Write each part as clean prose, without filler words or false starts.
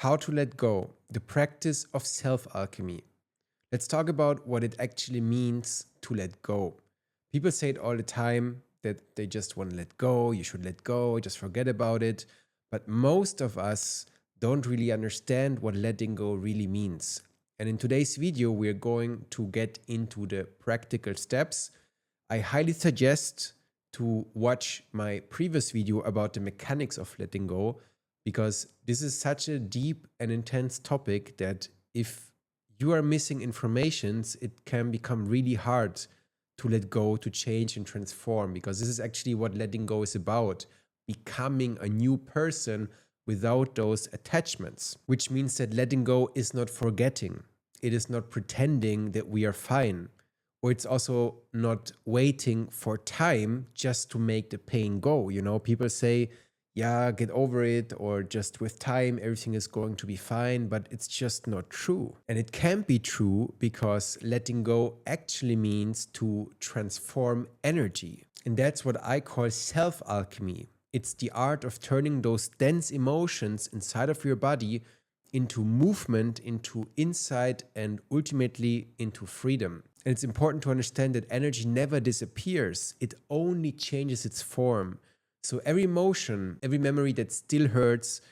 How to let go, the practice of self-alchemy. Let's talk about what it actually means to let go. People say it all the time that they just want to let go, you should let go, just forget about it. But most of us don't really understand what letting go really means. And in today's video, we're going to get into the practical steps. I highly suggest to watch my previous video about the mechanics of letting go, because this is such a deep and intense topic that if you are missing informations, it can become really hard to let go, to change and transform, because this is actually what letting go is about, becoming a new person without those attachments, which means that letting go is not forgetting. It is not pretending that we are fine, or it's also not waiting for time just to make the pain go. You know, people say, yeah, get over it, or just with time, everything is going to be fine, but it's just not true. And it can't be true because letting go actually means to transform energy. And that's what I call self-alchemy. It's the art of turning those dense emotions inside of your body into movement, into insight, and ultimately into freedom. And it's important to understand that energy never disappears. It only changes its form. So every emotion, every memory that still hurts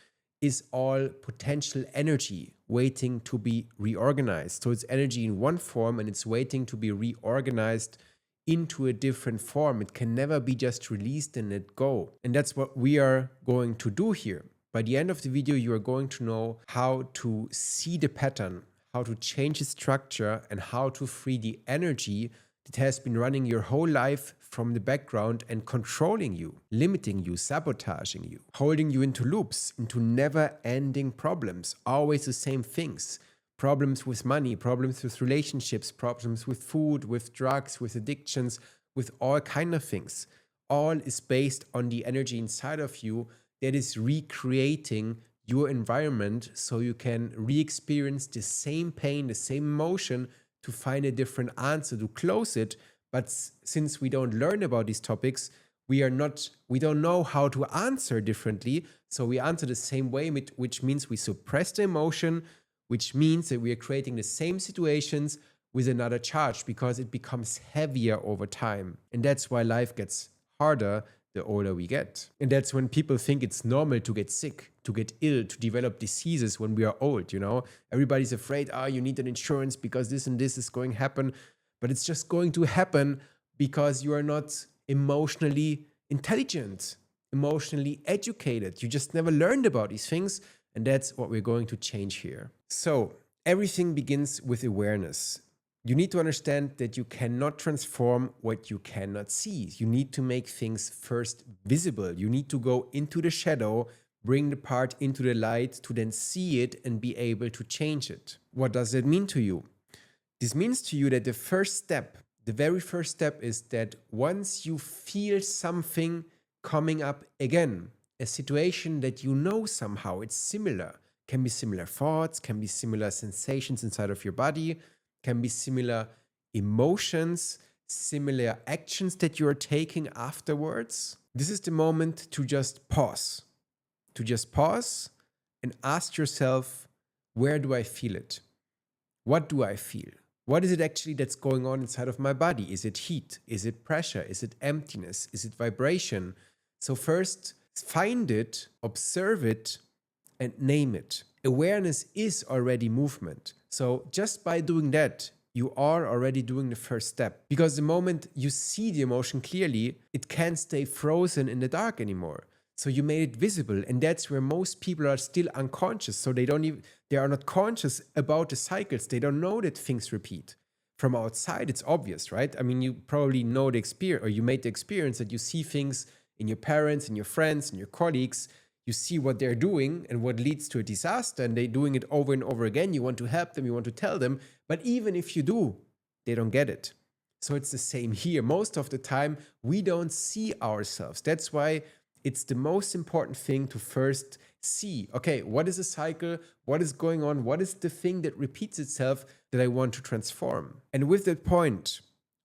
is all potential energy waiting to be reorganized. So it's energy in one form and it's waiting to be reorganized into a different form. It can never be just released and let go. And that's what we are going to do here. By the end of the video, you are going to know how to see the pattern, how to change the structure, and how to free the energy that has been running your whole life from the background and controlling you, limiting you, sabotaging you, holding you into loops, into never-ending problems, always the same things. Problems with money, problems with relationships, problems with food, with drugs, with addictions, with all kinds of things. All is based on the energy inside of you that is recreating your environment so you can re-experience the same pain, the same emotion, to find a different answer, to close it. But since we don't learn about these topics, we don't know how to answer differently. So we answer the same way, which means we suppress the emotion, which means that we are creating the same situations with another charge because it becomes heavier over time. And that's why life gets harder the older we get. And that's when people think it's normal to get sick, to get ill, to develop diseases when we are old, you know? Everybody's afraid, you need an insurance because this and this is going to happen. But it's just going to happen because you are not emotionally intelligent, emotionally educated. You just never learned about these things. And that's what we're going to change here. So everything begins with awareness. You need to understand that you cannot transform what you cannot see. You need to make things first visible. You need to go into the shadow, bring the part into the light to then see it and be able to change it. What does that mean to you? This means to you that the first step, the very first step is that once you feel something coming up again, a situation that you know somehow it's similar, can be similar thoughts, can be similar sensations inside of your body, can be similar emotions, similar actions that you are taking afterwards. This is the moment to just pause. To just pause and ask yourself, where do I feel it? What do I feel? What is it actually that's going on inside of my body? Is it heat? Is it pressure? Is it emptiness? Is it vibration? So first, find it, observe it, and name it. Awareness is already movement. So just by doing that, you are already doing the first step. Because the moment you see the emotion clearly, it can't stay frozen in the dark anymore. So you made it visible, and that's where most people are still unconscious. So they are not conscious about the cycles. They don't know that things repeat. From outside, it's obvious, right? I mean, you probably know the experience, or you made the experience that you see things in your parents, in your friends, in your colleagues. You see what they're doing and what leads to a disaster, and they're doing it over and over again. You want to help them, you want to tell them, but even if you do, they don't get it. So it's the same here. Most of the time, we don't see ourselves. That's why it's the most important thing to first see, okay, what is a cycle? What is going on? What is the thing that repeats itself that I want to transform? And with that point,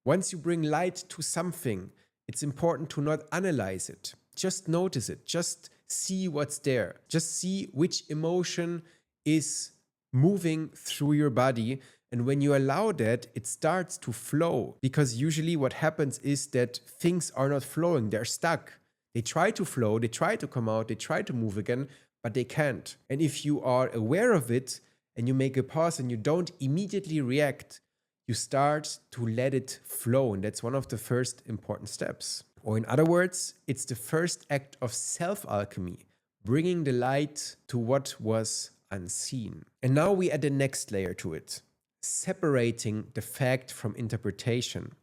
once you bring light to something, it's important to not analyze it. Just notice it. Just see what's there. Just see which emotion is moving through your body. And when you allow that, it starts to flow, because usually what happens is that things are not flowing, they're stuck. They try to flow, they try to come out, they try to move again, but they can't. And if you are aware of it and you make a pause and you don't immediately react, you start to let it flow. And that's one of the first important steps. Or in other words, it's the first act of self-alchemy, bringing the light to what was unseen. And now we add the next layer to it, separating the fact from interpretation.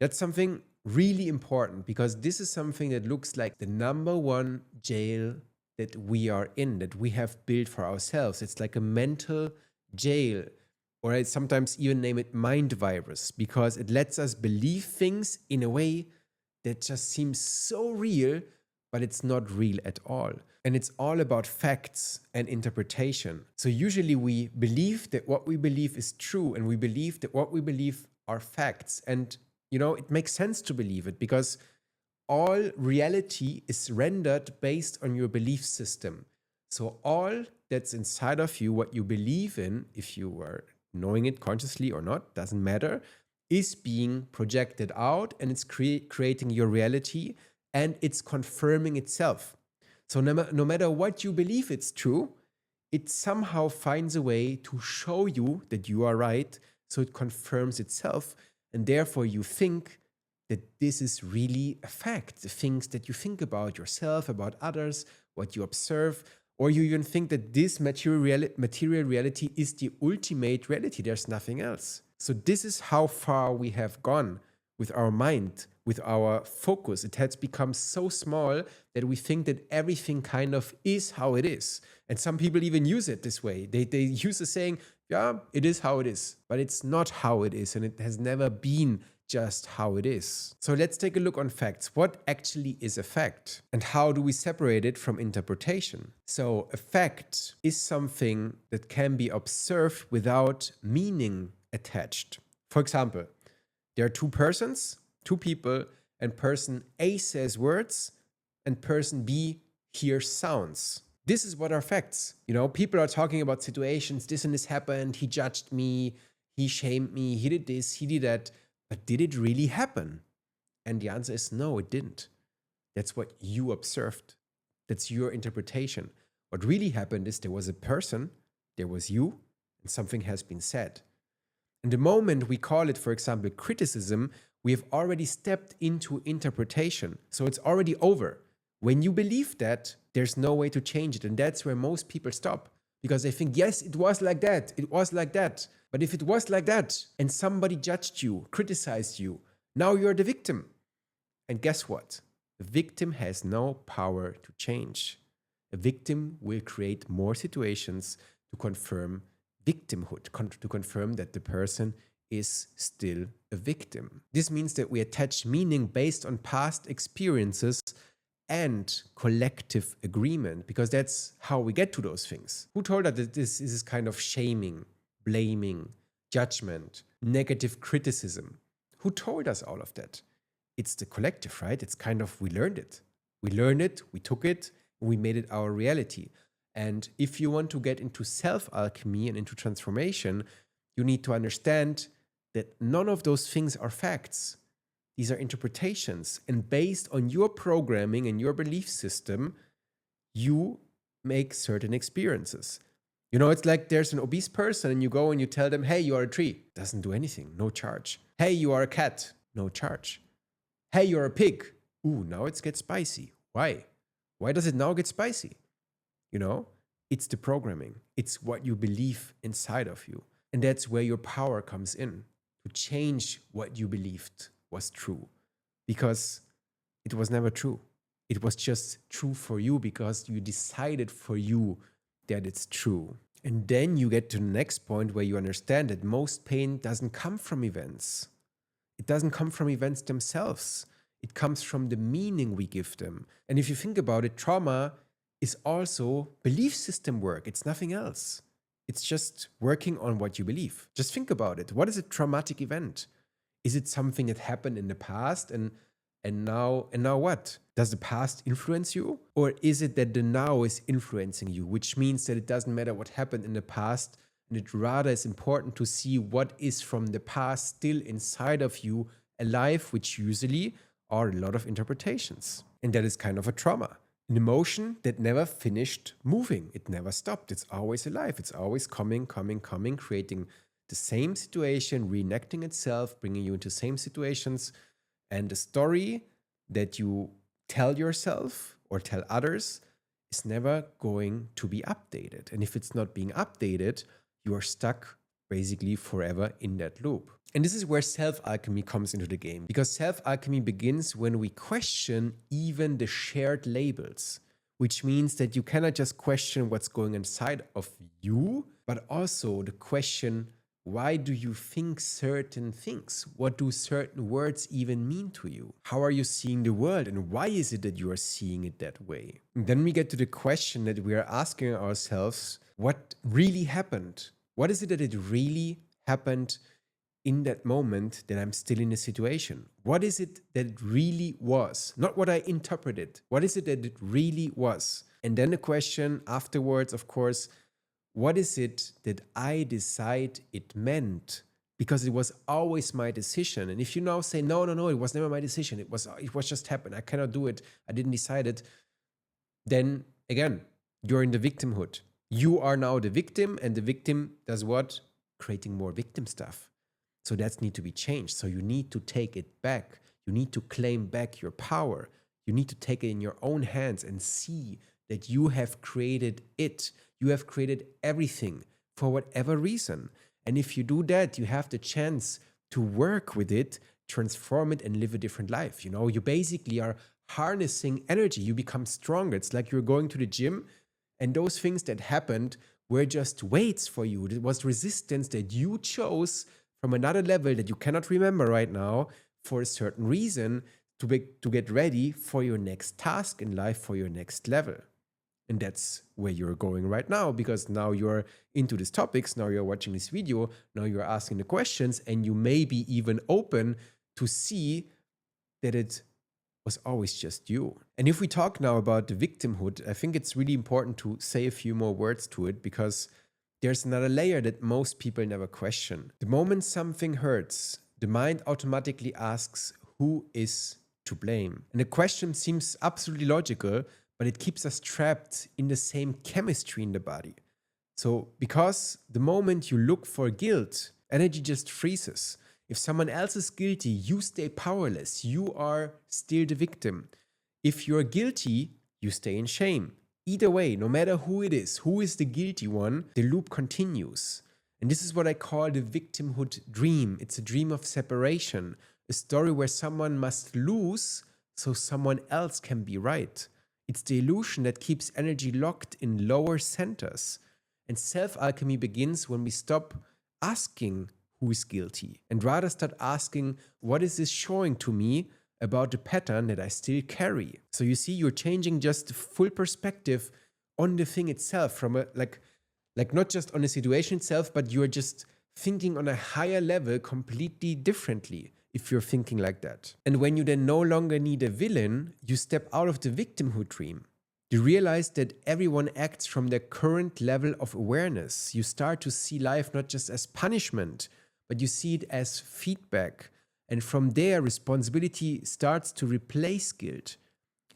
That's something really important, because this is something that looks like the number one jail that we are in, that we have built for ourselves. It's like a mental jail, or I sometimes even name it mind virus, because it lets us believe things in a way that just seems so real, but it's not real at all. And it's all about facts and interpretation. So usually we believe that what we believe is true, and we believe that what we believe are facts. And, it makes sense to believe it, because all reality is rendered based on your belief system. So all that's inside of you, what you believe in, if you are knowing it consciously or not, doesn't matter, is being projected out, and it's creating your reality, and it's confirming itself. So no matter what you believe it's true, it somehow finds a way to show you that you are right. So it confirms itself, and therefore you think that this is really a fact. The things that you think about yourself, about others, what you observe, or you even think that this material reality is the ultimate reality. There's nothing else. So this is how far we have gone with our mind, with our focus. It has become so small that we think that everything kind of is how it is. And some people even use it this way. They use the saying, yeah, it is how it is, but it's not how it is, and it has never been just how it is. So let's take a look on facts. What actually is a fact, and how do we separate it from interpretation? So a fact is something that can be observed without meaning attached. For example, there are two persons, two people, and person A says words and person B hears sounds. This is what are facts. People are talking about situations, this and this happened, he judged me, he shamed me, he did this, he did that. But did it really happen? And the answer is no, it didn't. That's what you observed. That's your interpretation. What really happened is there was a person, there was you, and something has been said. And the moment we call it, for example, criticism, we have already stepped into interpretation. So it's already over. When you believe that, there's no way to change it. And that's where most people stop, because they think, yes, it was like that. It was like that. But if it was like that and somebody judged you, criticized you, now you're the victim. And guess what? The victim has no power to change. A victim will create more situations to confirm victimhood, to confirm that the person is still a victim. This means that we attach meaning based on past experiences and collective agreement, because that's how we get to those things. Who told us that this is kind of shaming, blaming, judgment, negative criticism? Who told us all of that? It's the collective, right? It's kind of, we learned it. We learned it, we took it, and we made it our reality. And if you want to get into self-alchemy and into transformation, you need to understand that none of those things are facts. These are interpretations. And based on your programming and your belief system, you make certain experiences. It's like there's an obese person and you go and you tell them, hey, you are a tree. Doesn't do anything, no charge. Hey, you are a cat, no charge. Hey, you're a pig. Ooh, now it gets spicy. Why? Why does it now get spicy? It's the programming. It's what you believe inside of you. And that's where your power comes in, to change what you believed was true, because it was never true. It was just true for you because you decided for you that it's true. And then you get to the next point where you understand that most pain doesn't come from events. It doesn't come from events themselves. It comes from the meaning we give them. And if you think about it, trauma is also belief system work. It's nothing else. It's just working on what you believe. Just think about it. What is a traumatic event? Is it something that happened in the past and And now what? Does the past influence you? Or is it that the now is influencing you, which means that it doesn't matter what happened in the past, and it rather is important to see what is from the past still inside of you alive, which usually are a lot of interpretations. And that is kind of a trauma. An emotion that never finished moving. It never stopped. It's always alive. It's always coming, creating the same situation, reenacting itself, bringing you into same situations. And the story that you tell yourself or tell others is never going to be updated. And if it's not being updated, you are stuck basically forever in that loop. And this is where self-alchemy comes into the game, because self-alchemy begins when we question even the shared labels, which means that you cannot just question what's going inside of you, but also the question, why do you think certain things? What do certain words even mean to you? How are you seeing the world, and why is it that you are seeing it that way? And then we get to the question that we are asking ourselves, what really happened? What is it that it really happened in that moment that I'm still in a situation? What is it that it really was? Not what I interpreted. What is it that it really was? And then the question afterwards, of course, what is it that I decide it meant? Because it was always my decision. And if you now say, no, it was never my decision. It was just happened. I cannot do it. I didn't decide it. Then again, you're in the victimhood. You are now the victim, and the victim does what? Creating more victim stuff. So that needs to be changed. So you need to take it back. You need to claim back your power. You need to take it in your own hands and see that you have created it. You have created everything for whatever reason. And if you do that, you have the chance to work with it, transform it, and live a different life. You know, you basically are harnessing energy. You become stronger. It's like you're going to the gym, and those things that happened were just weights for you. It was resistance that you chose from another level that you cannot remember right now for a certain reason to get ready for your next task in life, for your next level. And that's where you're going right now, because now you're into these topics, now you're watching this video, now you're asking the questions, and you may be even open to see that it was always just you. And if we talk now about the victimhood, I think it's really important to say a few more words to it, because there's another layer that most people never question. The moment something hurts, the mind automatically asks, who is to blame? And the question seems absolutely logical, but it keeps us trapped in the same chemistry in the body. So, because the moment you look for guilt, energy just freezes. If someone else is guilty, you stay powerless. You are still the victim. If you're guilty, you stay in shame. Either way, no matter who it is, who is the guilty one, the loop continues. And this is what I call the victimhood dream. It's a dream of separation, a story where someone must lose so someone else can be right. It's the illusion that keeps energy locked in lower centers. And self-alchemy begins when we stop asking who is guilty and rather start asking, what is this showing to me about the pattern that I still carry? So you see, you're changing just the full perspective on the thing itself, from a like not just on the situation itself, but you're just thinking on a higher level completely differently if you're thinking like that. And when you then no longer need a villain, you step out of the victimhood dream. You realize that everyone acts from their current level of awareness. You start to see life not just as punishment, but you see it as feedback. And from there, responsibility starts to replace guilt.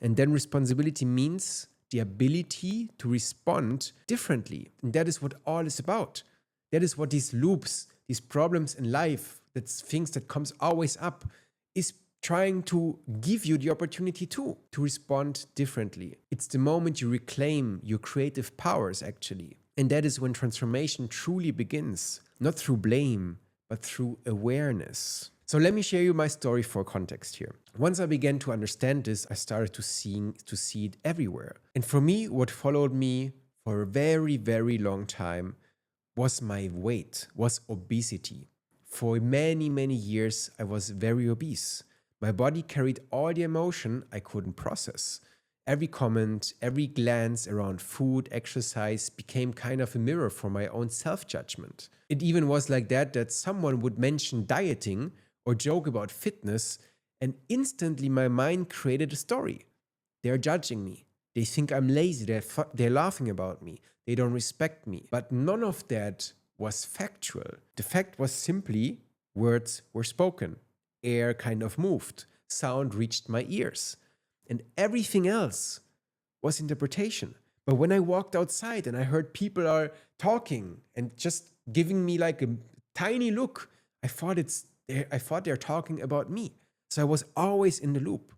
And then responsibility means the ability to respond differently. And that is what all is about. That is what these loops, these problems in life, that's things that comes always up, is trying to give you the opportunity to respond differently. It's the moment you reclaim your creative powers, actually. And that is when transformation truly begins, not through blame, but through awareness. So let me share you my story for context here. Once I began to understand this, I started to see it everywhere. And for me, what followed me for a very, very long time was my weight, was obesity. For many, many years, I was very obese. My body carried all the emotion I couldn't process. Every comment, every glance around food, exercise became kind of a mirror for my own self-judgment. It even was like that someone would mention dieting or joke about fitness, And instantly my mind created a story. They're judging me. They think I'm lazy. They're laughing about me. They don't respect me. But none of that was factual. The fact was simply words were spoken, air kind of moved, sound reached my ears, and everything else was interpretation. But when I walked outside and I heard people are talking and just giving me like a tiny look, I thought they're talking about me. So I was always in the loop.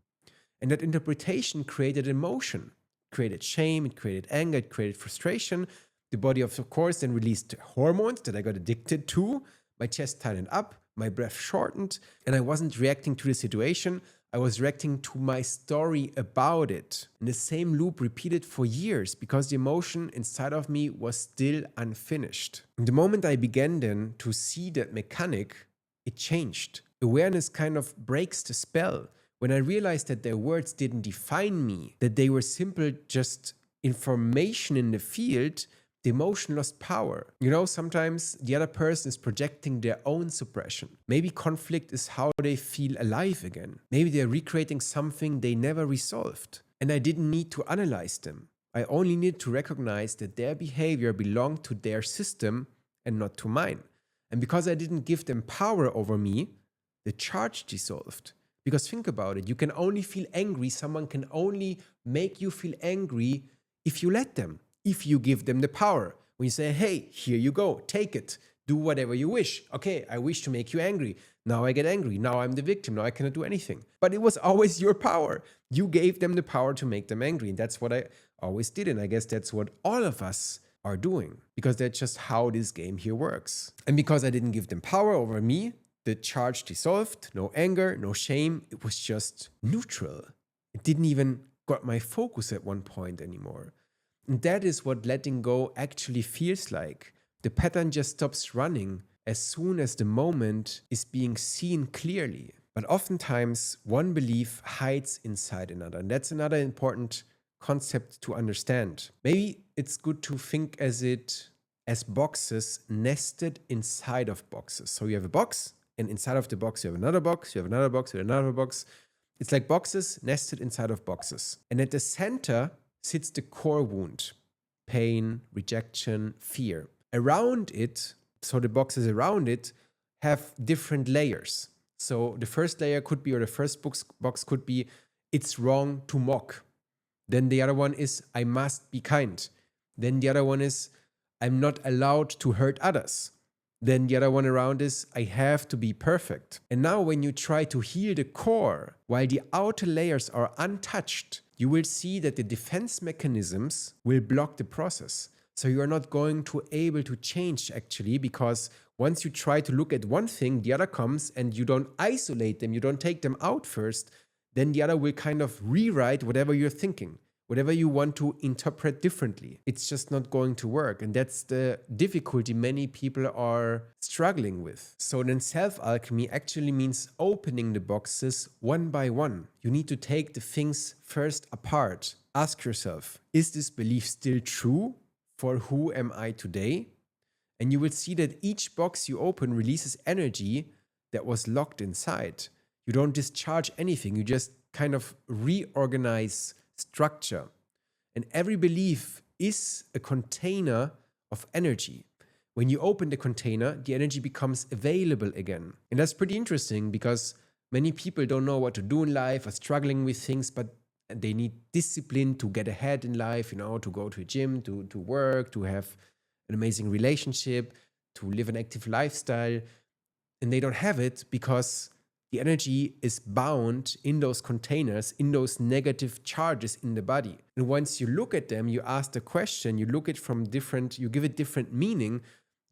And that interpretation created emotion, created shame, it created anger, it created frustration. The body, of course, then released hormones that I got addicted to. My chest tightened up, my breath shortened, and I wasn't reacting to the situation. I was reacting to my story about it. And the same loop repeated for years because the emotion inside of me was still unfinished. And the moment I began then to see that mechanic, it changed. Awareness kind of breaks the spell. When I realized that their words didn't define me, that they were simple just information in the field, the emotion lost power. You know, sometimes the other person is projecting their own suppression. Maybe conflict is how they feel alive again. Maybe they're recreating something they never resolved. And I didn't need to analyze them. I only needed to recognize that their behavior belonged to their system and not to mine. And because I didn't give them power over me, the charge dissolved. Because think about it, you can only feel angry, someone can only make you feel angry if you let them, if you give them the power. When you say, hey, here you go, take it, do whatever you wish. Okay, I wish to make you angry. Now I get angry. Now I'm the victim. Now I cannot do anything. But it was always your power. You gave them the power to make them angry. And that's what I always did. And I guess that's what all of us are doing, because that's just how this game here works. And because I didn't give them power over me, the charge dissolved, no anger, no shame. It was just neutral. It didn't even got my focus at one point anymore. And that is what letting go actually feels like. The pattern just stops running as soon as the moment is being seen clearly. But oftentimes, one belief hides inside another. And that's another important concept to understand. Maybe it's good to think as boxes nested inside of boxes. So you have a box, and inside of the box, you have another box, you have another box, you have another box. It's like boxes nested inside of boxes. And at the center sits the core wound: pain, rejection, fear. Around it, so the boxes around it have different layers. So the first layer could be, or the first box could be, it's wrong to mock. Then the other one is, I must be kind. Then the other one is, I'm not allowed to hurt others. Then the other one around is, I have to be perfect. And now when you try to heal the core, while the outer layers are untouched, you will see that the defense mechanisms will block the process. So you are not going to able to change actually, because once you try to look at one thing, the other comes and you don't isolate them, you don't take them out first, then the other will kind of rewrite whatever you're thinking, whatever you want to interpret differently. It's just not going to work. And that's the difficulty many people are struggling with. So then self-alchemy actually means opening the boxes one by one. You need to take the things first apart. Ask yourself, is this belief still true for who am I today? And you will see that each box you open releases energy that was locked inside. You don't discharge anything, you just kind of reorganize structure. And every belief is a container of energy. When you open the container, the energy becomes available again. And that's pretty interesting, because many people don't know what to do in life, are struggling with things, but they need discipline to get ahead in life, you know, to go to a gym, to work, to have an amazing relationship, to live an active lifestyle. And they don't have it because the energy is bound in those containers, in those negative charges in the body. And once you look at them, you ask the question, you look at from different, you give it different meaning,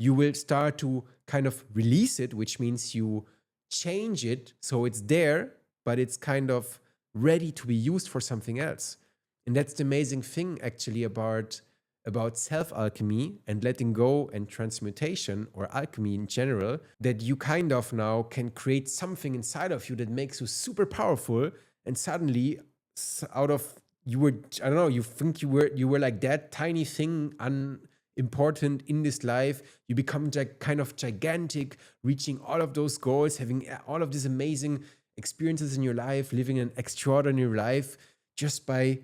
you will start to kind of release it, which means you change it so it's there, but it's kind of ready to be used for something else. And that's the amazing thing actually about self-alchemy and letting go and transmutation, or alchemy in general, that you kind of now can create something inside of you that makes you super powerful, and suddenly out of you were, I don't know, you think you were like that tiny thing, unimportant in this life, you become kind of gigantic, reaching all of those goals, having all of this amazing experiences in your life, living an extraordinary life just by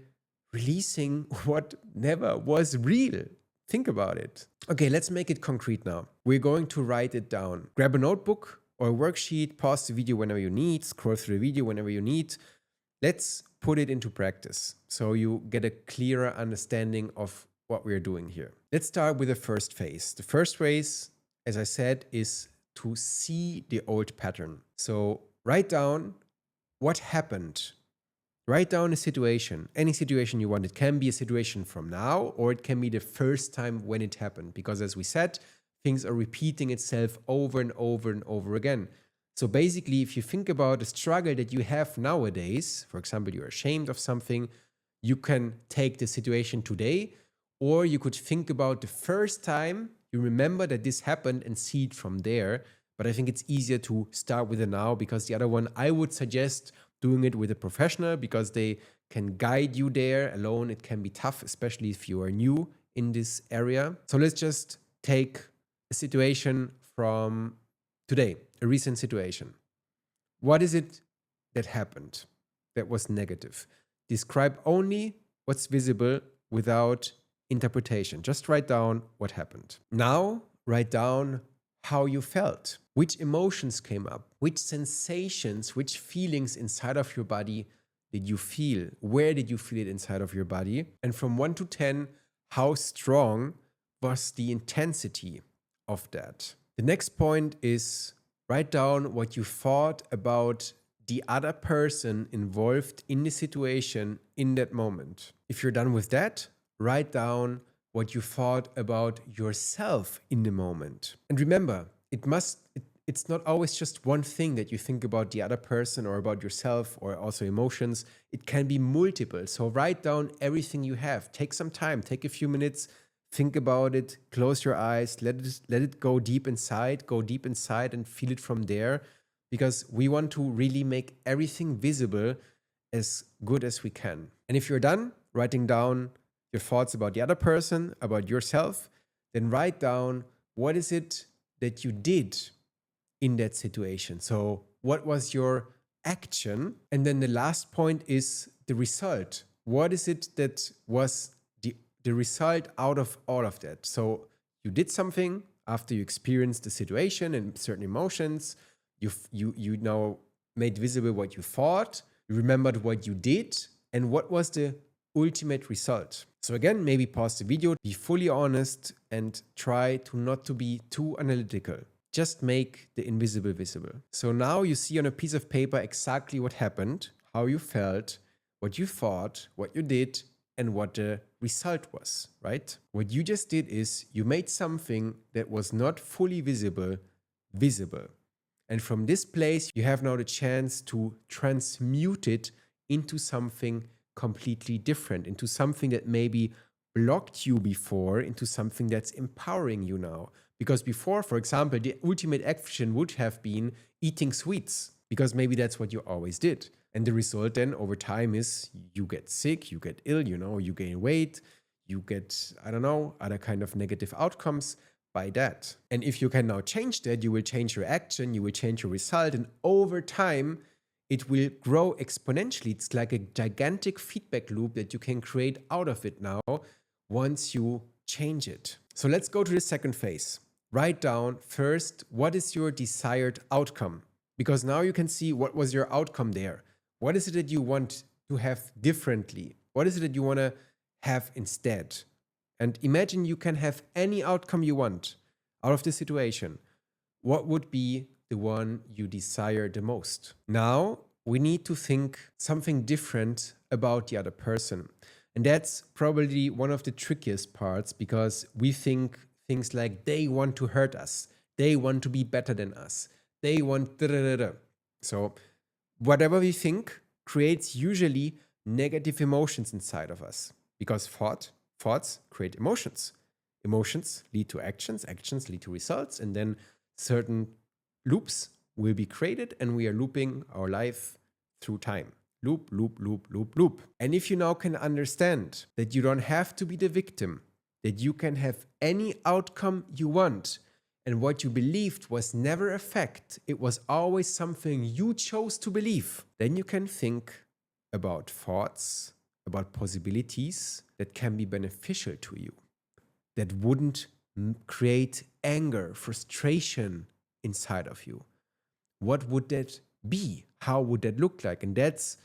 releasing what never was real. Think about it. Okay, let's make it concrete now. We're going to write it down. Grab a notebook or a worksheet, pause the video whenever you need, scroll through the video whenever you need. Let's put it into practice so you get a clearer understanding of what we're doing here. Let's start with the first phase. The first phase, as I said, is to see the old pattern. So write down what happened. Write down a situation, any situation you want. It can be a situation from now, or it can be the first time when it happened. Because as we said, things are repeating itself over and over and over again. So basically, if you think about the struggle that you have nowadays, for example, you're ashamed of something, you can take the situation today, or you could think about the first time you remember that this happened and see it from there. But I think it's easier to start with the now, because the other one, I would suggest doing it with a professional, because they can guide you there. Alone, it can be tough, especially if you are new in this area. So let's just take a situation from today, a recent situation. What is it that happened that was negative? Describe only what's visible without interpretation. Just write down what happened. Now, write down how you felt, which emotions came up, which sensations, which feelings inside of your body did you feel? Where did you feel it inside of your body? And from 1 to 10, how strong was the intensity of that? The next point is write down what you thought about the other person involved in the situation in that moment. If you're done with that, write down what you thought about yourself in the moment. And remember, it's not always just one thing that you think about the other person or about yourself, or also emotions. It can be multiple. So write down everything you have. Take some time, take a few minutes, think about it, close your eyes, let it go deep inside and feel it from there, because we want to really make everything visible as good as we can. And if you're done writing down your thoughts about the other person, about yourself, then write down what is it that you did in that situation. So what was your action? And then the last point is the result. What is it that was the result out of all of that? So you did something after you experienced the situation and certain emotions. You now made visible what you thought, you remembered what you did, and what was the ultimate result. So again, maybe pause the video, be fully honest, and try to not to be too analytical. Just make the invisible visible. So now you see on a piece of paper exactly what happened, how you felt, what you thought, what you did, and what the result was, right? What you just did is you made something that was not fully visible, visible. And from this place, you have now the chance to transmute it into something completely different, into something that maybe blocked you before, into something that's empowering you now. Because before, for example, the ultimate action would have been eating sweets, because maybe that's what you always did. And the result then over time is you get sick, you get ill, you gain weight, you get, I don't know, other kind of negative outcomes by that. And if you can now change that, you will change your action, you will change your result, and over time, it will grow exponentially. It's like a gigantic feedback loop that you can create out of it now once you change it. So let's go to the second phase. Write down first, what is your desired outcome? Because now you can see what was your outcome there. What is it that you want to have differently? What is it that you want to have instead? And imagine you can have any outcome you want out of the situation. What would be the one you desire the most? Now we need to think something different about the other person. And that's probably one of the trickiest parts, because we think things like they want to hurt us, they want to be better than us, they want da da da da. So whatever we think creates usually negative emotions inside of us, because thoughts create emotions. Emotions lead to actions, actions lead to results, and then certain loops will be created, and we are looping our life through time. Loop, loop, loop, loop, loop. And if you now can understand that you don't have to be the victim, that you can have any outcome you want, and what you believed was never a fact, it was always something you chose to believe, then you can think about thoughts, about possibilities that can be beneficial to you, that wouldn't create anger, frustration inside of you. What would that be? How would that look like? And that's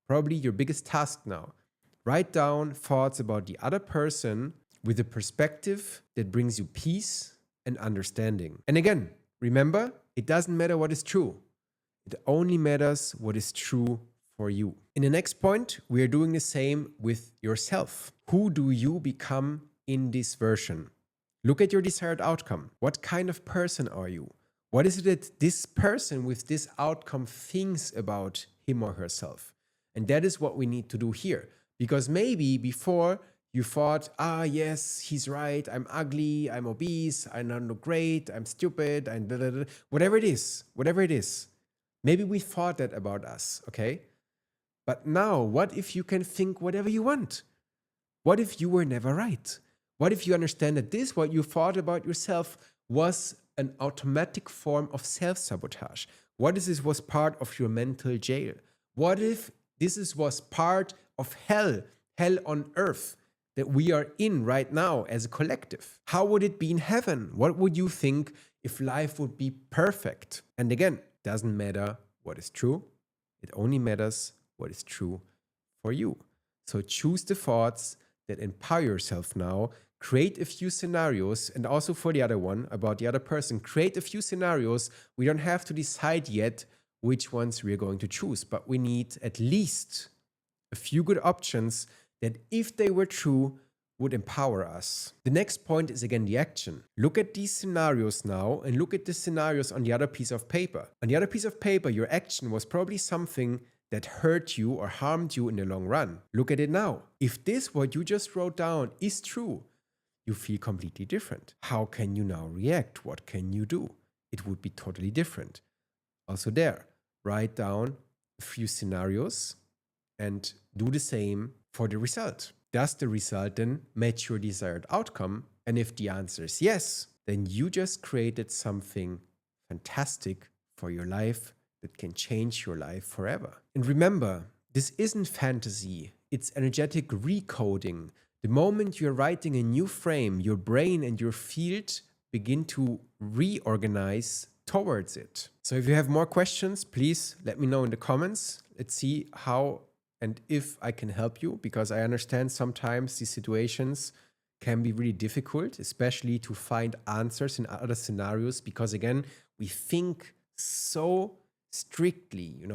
probably your biggest task now. Write down thoughts about the other person with a perspective that brings you peace and understanding. And again, remember, it doesn't matter what is true. It only matters what is true for you. In the next point, we are doing the same with yourself. Who do you become in this version? Look at your desired outcome. What kind of person are you? What is it that this person with this outcome thinks about him or herself? And that is what we need to do here. Because maybe before you thought, yes, he's right, I'm ugly, I'm obese, I don't look great, I'm stupid, and blah, blah, blah. Whatever it is. Maybe we thought that about us, okay? But now, what if you can think whatever you want? What if you were never right? What if you understand that this, what you thought about yourself, was an automatic form of self-sabotage? What if this was part of your mental jail? What if this was part of hell on earth that we are in right now as a collective? How would it be in heaven? What would you think if life would be perfect? And again, doesn't matter what is true. It only matters what is true for you. So choose the thoughts that empower yourself now. Create a few scenarios, and also for the other one about the other person, create a few scenarios. We don't have to decide yet which ones we are going to choose, but we need at least a few good options that, if they were true, would empower us. The next point is again the action. Look at these scenarios now and look at the scenarios on the other piece of paper. On the other piece of paper, your action was probably something that hurt you or harmed you in the long run. Look at it now. If this, what you just wrote down, is true, you feel completely different. How can you now react? What can you do? It would be totally different. Also there, write down a few scenarios and do the same for the result. Does the result then match your desired outcome? And if the answer is yes, then you just created something fantastic for your life that can change your life forever. And remember, this isn't fantasy, it's energetic recoding. The moment you're writing a new frame, your brain and your field begin to reorganize towards it. So if you have more questions, please let me know in the comments. Let's see how and if I can help you, because I understand sometimes these situations can be really difficult, especially to find answers in other scenarios, because again, we think so strictly,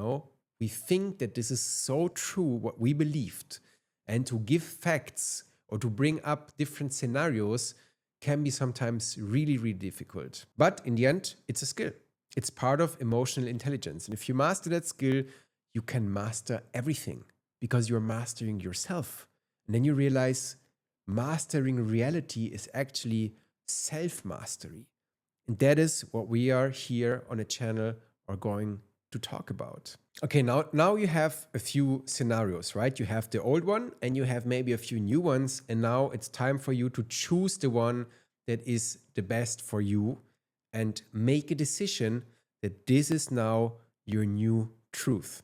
we think that this is so true, what we believed, and to give facts or to bring up different scenarios can be sometimes really, really difficult. But in the end, it's a skill. It's part of emotional intelligence. And if you master that skill, you can master everything because you're mastering yourself. And then you realize mastering reality is actually self-mastery. And that is what we are here on a channel are going to talk about. Okay, now you have a few scenarios, right? You have the old one and you have maybe a few new ones. And now it's time for you to choose the one that is the best for you and make a decision that this is now your new truth.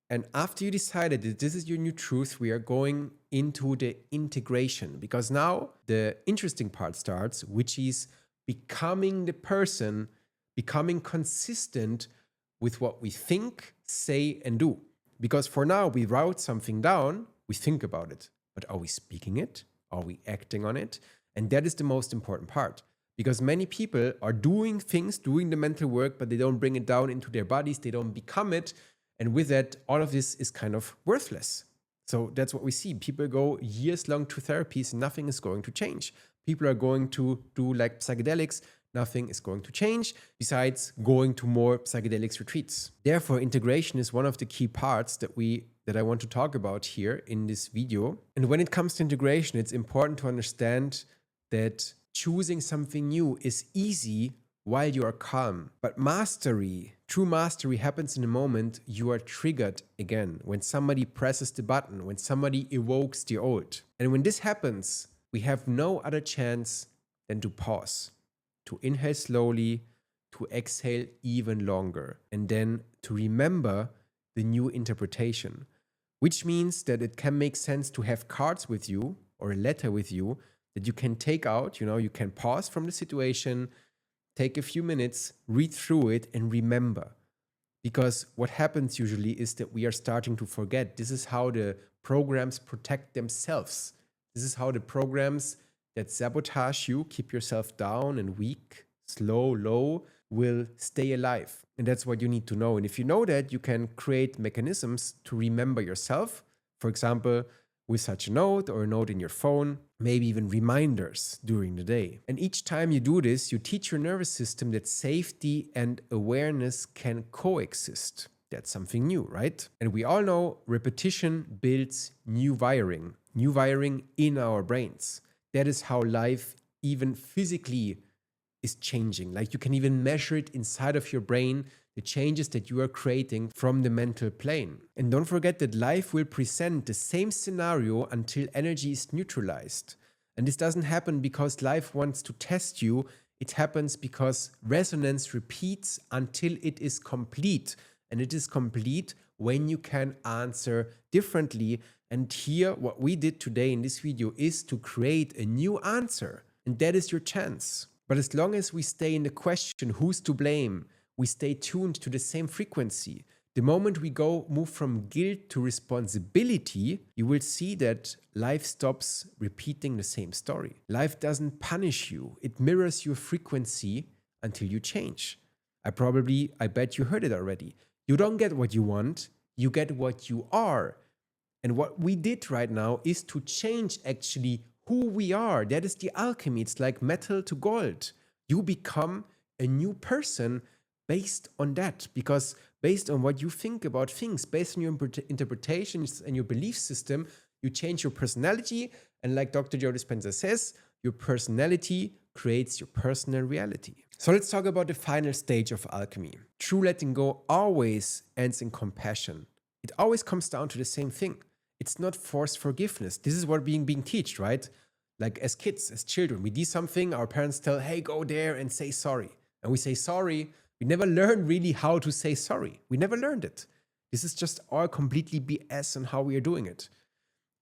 And after you decided that this is your new truth, we are going into the integration, because now the interesting part starts, which is becoming the person, becoming consistent with what we think, say, and do. Because for now, we wrote something down, we think about it, but are we speaking it? Are we acting on it? And that is the most important part, because many people are doing things, doing the mental work, but they don't bring it down into their bodies, they don't become it. And with that, all of this is kind of worthless. So that's what we see. People go years long to therapies, and nothing is going to change. People are going to do like psychedelics, nothing is going to change besides going to more psychedelics retreats. Therefore, integration is one of the key parts that I want to talk about here in this video. And when it comes to integration, it's important to understand that choosing something new is easy while you are calm. But mastery, true mastery, happens in the moment you are triggered again, when somebody presses the button, when somebody evokes the old. And when this happens, we have no other chance than to pause. to inhale slowly, to exhale even longer, and then to remember the new interpretation, which means that it can make sense to have cards with you or a letter with you that you can take out. You can pause from the situation, take a few minutes, read through it, and remember. Because what happens usually is that we are starting to forget. This is how the programs protect themselves. This is how the programs that sabotage you, keep yourself down and weak, slow, low, will stay alive. And that's what you need to know. And if you know that, you can create mechanisms to remember yourself. For example, with such a note or a note in your phone, maybe even reminders during the day. And each time you do this, you teach your nervous system that safety and awareness can coexist. That's something new, right? And we all know repetition builds new wiring in our brains. That is how life, even physically, is changing. Like you can even measure it inside of your brain, the changes that you are creating from the mental plane. And don't forget that life will present the same scenario until energy is neutralized. And this doesn't happen because life wants to test you. It happens because resonance repeats until it is complete. And it is complete when you can answer differently. And here, what we did today in this video is to create a new answer. And that is your chance. But as long as we stay in the question, who's to blame, we stay tuned to the same frequency. The moment we move from guilt to responsibility, you will see that life stops repeating the same story. Life doesn't punish you. It mirrors your frequency until you change. I bet you heard it already. You don't get what you want, you get what you are. And what we did right now is to change actually who we are. That is the alchemy. It's like metal to gold. You become a new person based on that, because based on what you think about things, based on your interpretations and your belief system, you change your personality. And like Dr. Joe Dispenza says, your personality creates your personal reality. So let's talk about the final stage of alchemy. True letting go always ends in compassion. It always comes down to the same thing. It's not forced forgiveness. This is what being taught, right? Like as kids, as children, we do something, our parents tell, hey, go there and say sorry. And we say sorry. We never learned really how to say sorry. We never learned it. This is just all completely BS on how we are doing it.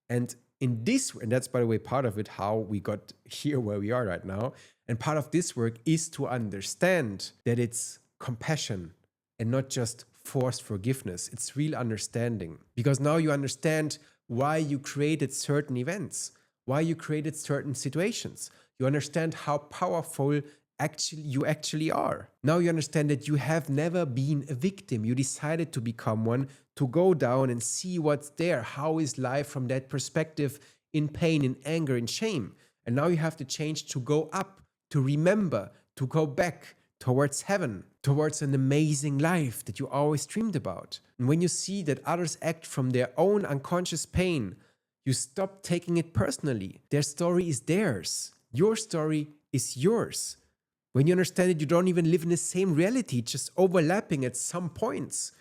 And that's by the way part of it, how we got here where we are right now. And part of this work is to understand that it's compassion and not just forced forgiveness. It's real understanding. Because now you understand why you created certain events, why you created certain situations. You understand how powerful you actually are. Now you understand that you have never been a victim. You decided to become one, to go down and see what's there. How is life from that perspective, in pain, in anger, in shame? And now you have to change to go up, to remember, to go back towards heaven, towards an amazing life that you always dreamed about. And when you see that others act from their own unconscious pain, you stop taking it personally. Their story is theirs. Your story is yours. When you understand that you don't even live in the same reality, just overlapping at some points,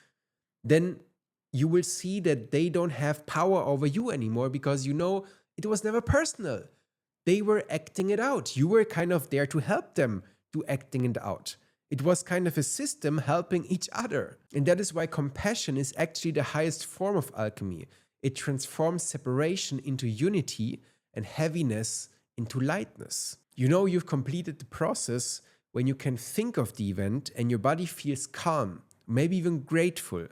then you will see that they don't have power over you anymore, because you know it was never personal. They were acting it out. You were kind of there to help them do acting it out. It was kind of a system helping each other. And that is why compassion is actually the highest form of alchemy. It transforms separation into unity and heaviness into lightness. You know you've completed the process when you can think of the event and your body feels calm, maybe even grateful.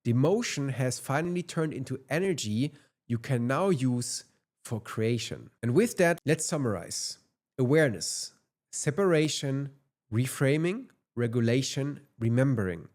The emotion has finally turned into energy you can now use for creation. And with that, let's summarize. Awareness, separation, reframing, regulation, remembering.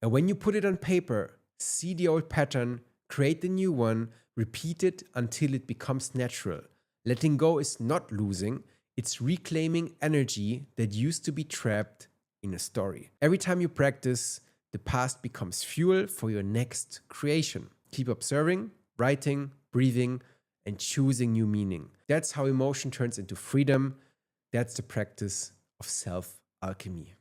And when you put it on paper, see the old pattern, create the new one, repeat it until it becomes natural. Letting go is not losing, it's reclaiming energy that used to be trapped in a story. Every time you practice, the past becomes fuel for your next creation. Keep observing, writing, breathing, and choosing new meaning. That's how emotion turns into freedom. That's the practice of self-alchemy.